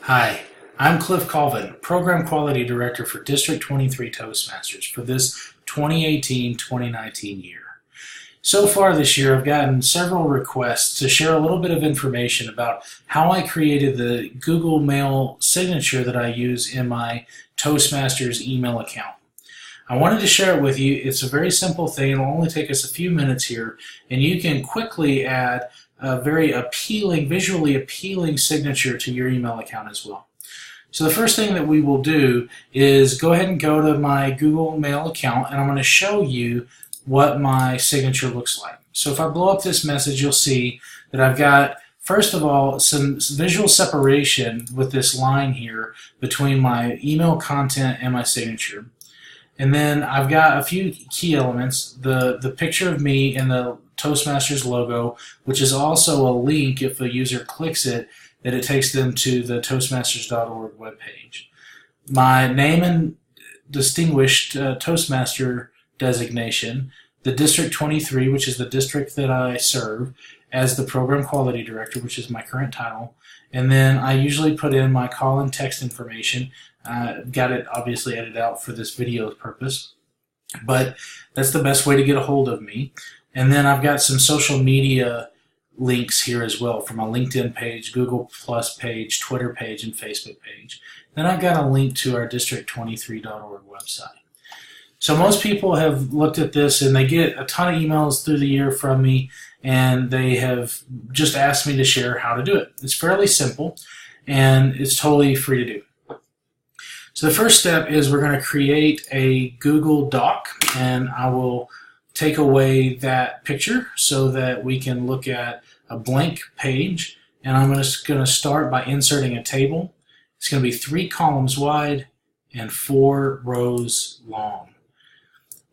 Hi, I'm Cliff Colvin, Program Quality Director for District 23 Toastmasters for this 2018-2019 year. So far this year, I've gotten several requests to share a little bit of information about how I created the Google Mail signature that I use in my Toastmasters email account. I wanted to share it with you. It's a very simple thing. It'll only take us a few minutes here, and you can quickly add a very appealing, visually appealing signature to your email account as well. So the first thing that we will do is go ahead and go to my Google Mail account, and I'm going to show you what my signature looks like. So if I blow up this message, you'll see that I've got, first of all, some visual separation with this line here between my email content and my signature. And then I've got a few key elements, the picture of me and the Toastmasters logo, which is also a link if a user clicks it, that it takes them to the Toastmasters.org webpage. My name and distinguished Toastmaster designation, the District 23, which is the district that I serve, as the Program Quality Director, which is my current title. And then I usually put in my call and text information. Got it obviously edited out for this video purpose, but that's the best way to get a hold of me. And then I've got some social media links here as well, from my LinkedIn page, Google Plus page, Twitter page, and Facebook page. Then I've got a link to our district23.org website. So most people have looked at this and they get a ton of emails through the year from me, and they have just asked me to share how to do it. It's fairly simple and it's totally free to do. So the first step is we're going to create a Google Doc, and I will take away that picture so that we can look at a blank page. And I'm just going to start by inserting a table. It's going to be 3 columns wide and 4 rows long.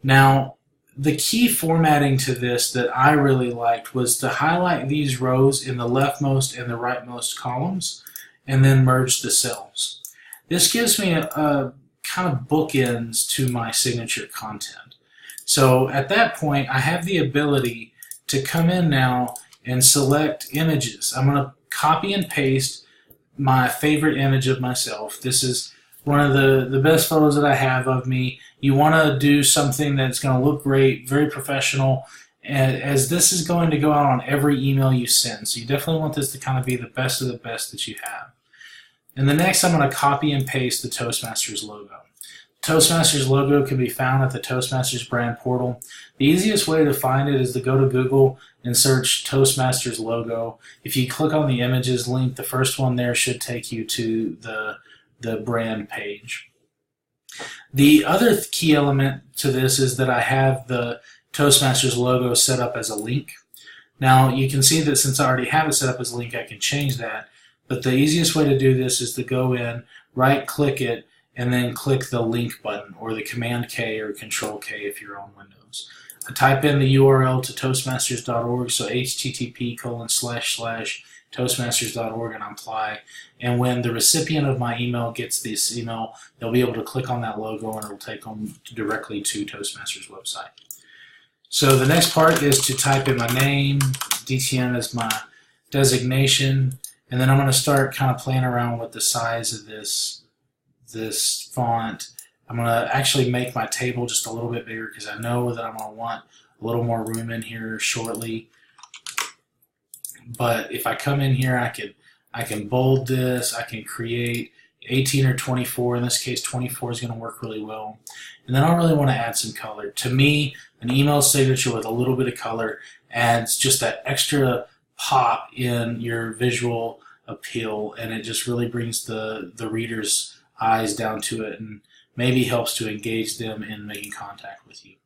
Now, the key formatting to this that I really liked was to highlight these rows in the leftmost and the rightmost columns and then merge the cells. This gives me a kind of bookends to my signature content. So at that point, I have the ability to come in now and select images. I'm going to copy and paste my favorite image of myself. This is one of the best photos that I have of me. You want to do something that's going to look great, very professional, as this is going to go out on every email you send. So you definitely want this to kind of be the best of the best that you have. And the next, I'm going to copy and paste the Toastmasters logo. Toastmasters logo can be found at the Toastmasters brand portal. The easiest way to find it is to go to Google and search Toastmasters logo. If you click on the images link, the first one there should take you to the brand page. The other key element to this is that I have the Toastmasters logo set up as a link. Now you can see that since I already have it set up as a link, I can change that. But the easiest way to do this is to go in, right-click it, and then click the link button, or the Command K or Control K if you're on Windows. I type in the URL to Toastmasters.org, so http://toastmasters.org, and apply. And when the recipient of my email gets this email, they'll be able to click on that logo and it'll take them directly to Toastmasters website. So the next part is to type in my name, DTN is my designation, and then I'm going to start kind of playing around with the size of this font. I'm going to actually make my table just a little bit bigger because I know that I'm going to want a little more room in here shortly. But if I come in here, I can bold this. I can create 18 or 24. In this case, 24 is going to work really well. And then I really want to add some color. To me, an email signature with a little bit of color adds just that extra pop in your visual appeal, and it just really brings the reader's eyes down to it and maybe helps to engage them in making contact with you.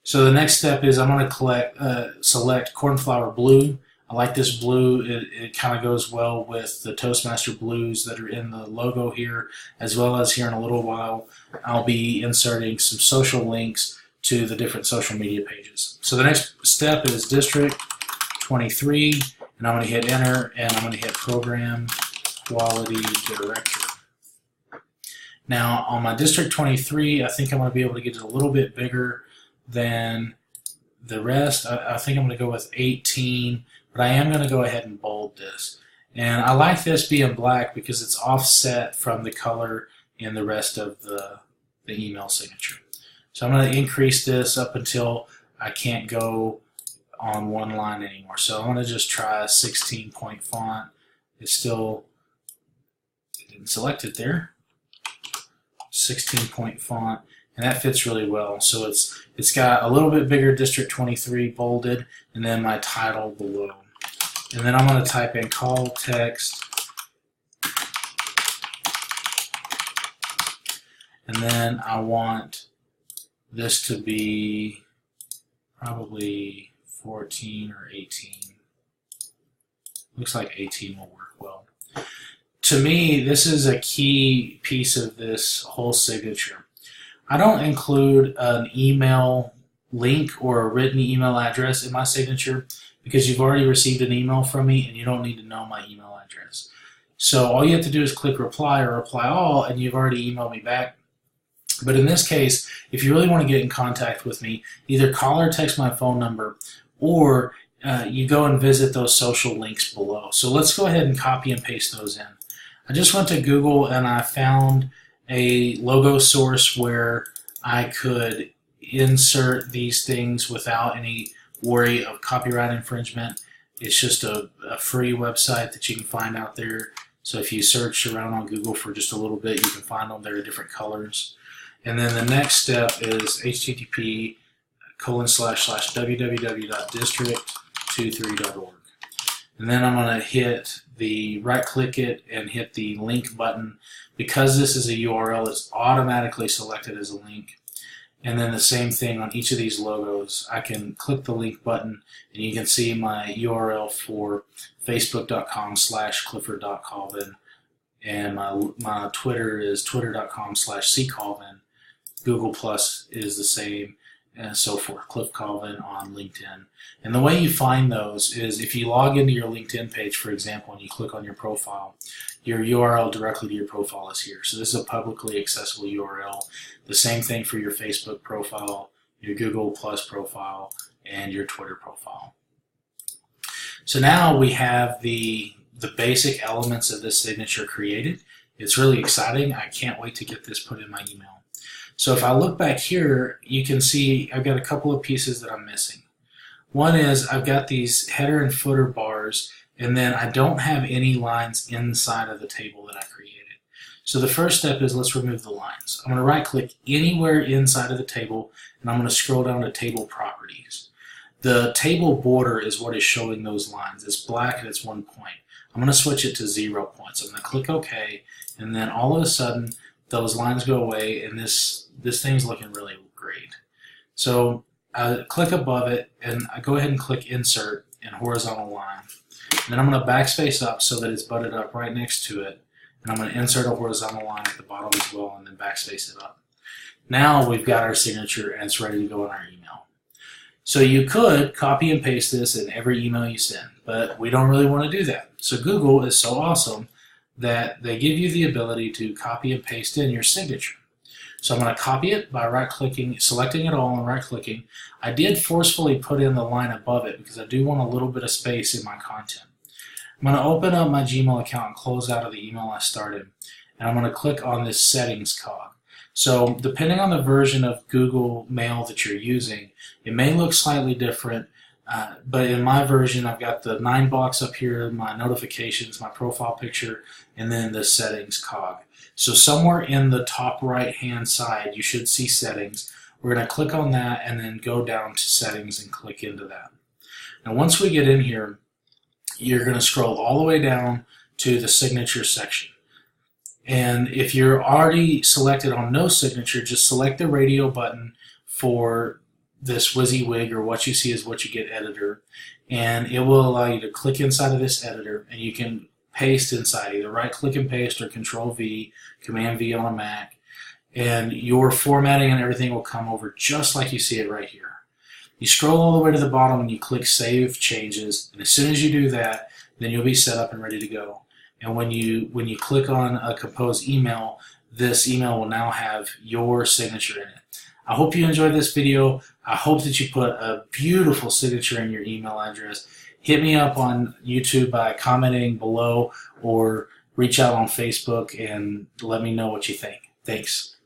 So the next step is I'm going to select cornflower blue. I like this blue. It kind of goes well with the Toastmaster blues that are in the logo here, as well as here in a little while I'll be inserting some social links to the different social media pages. So the next step is District 23, and I'm going to hit enter, and I'm going to hit Program Quality Director. Now on my District 23, I think I'm going to be able to get it a little bit bigger than the rest. I think I'm going to go with 18, but I am going to go ahead and bold this. And I like this being black because it's offset from the color in the rest of the email signature. So I'm going to increase this up until I can't go on one line anymore. So I'm going to just try a 16-point font. It's still, it didn't select it there. 16-point font, and that fits really well. So it's got a little bit bigger District 23 bolded, and then my title below. And then I'm going to type in call text, and then I want this to be probably 14 or 18. Looks like 18 will work well. To me, this is a key piece of this whole signature. I don't include an email link or a written email address in my signature because you've already received an email from me and you don't need to know my email address. So all you have to do is click reply or reply all, and you've already emailed me back. But in this case, if you really want to get in contact with me, either call or text my phone number, or you go and visit those social links below. So let's go ahead and copy and paste those in. I just went to Google and I found a logo source where I could insert these things without any worry of copyright infringement. It's just a free website that you can find out there. So if you search around on Google for just a little bit, you can find them. They're different colors. And then the next step is http://www.district23.org. And then I'm going to hit the right-click it and hit the link button. Because this is a URL, it's automatically selected as a link. And then the same thing on each of these logos. I can click the link button, and you can see my URL for facebook.com/clifford.colvin, and my Twitter is twitter.com/ccolvin. Google Plus is the same, and so forth. Cliff Colvin on LinkedIn. And the way you find those is if you log into your LinkedIn page, for example, and you click on your profile, your URL directly to your profile is here. So this is a publicly accessible URL. The same thing for your Facebook profile, your Google Plus profile, and your Twitter profile. So now we have the basic elements of this signature created. It's really exciting. I can't wait to get this put in my email. So if I look back here, you can see I've got a couple of pieces that I'm missing. One is I've got these header and footer bars, and then I don't have any lines inside of the table that I created. So the first step is let's remove the lines. I'm going to right-click anywhere inside of the table, and I'm going to scroll down to Table Properties. The table border is what is showing those lines. It's black and it's 1 point. I'm going to switch it to 0 points. I'm going to click OK, and then all of a sudden those lines go away, and this thing's looking really great. So I click above it, and I go ahead and click Insert and Horizontal Line. And then I'm going to backspace up so that it's butted up right next to it. And I'm going to insert a horizontal line at the bottom as well, and then backspace it up. Now we've got our signature, and it's ready to go in our email. So you could copy and paste this in every email you send, but we don't really want to do that. So Google is so awesome that they give you the ability to copy and paste in your signature. So I'm going to copy it by right-clicking, selecting it all and right-clicking. I did forcefully put in the line above it because I do want a little bit of space in my content. I'm going to open up my Gmail account and close out of the email I started, and I'm going to click on this Settings cog. So depending on the version of Google Mail that you're using, it may look slightly different, but in my version I've got the 9 box up here, my notifications, my profile picture, and then the Settings cog. So somewhere in the top right hand side you should see Settings. We're going to click on that and then go down to Settings and click into that. Now once we get in here, you're going to scroll all the way down to the signature section. And if you're already selected on no signature, just select the radio button for this WYSIWYG, or what you see is what you get editor, and it will allow you to click inside of this editor, and you can paste inside, either right click and paste or Control V, Command V on a Mac, and your formatting and everything will come over just like you see it right here. You scroll all the way to the bottom and you click Save Changes, and as soon as you do that, then you'll be set up and ready to go. And when you click on a compose email, this email will now have your signature in it. I hope you enjoyed this video. I hope that you put a beautiful signature in your email address. hit me up on YouTube by commenting below or reach out on Facebook and let me know what you think. Thanks.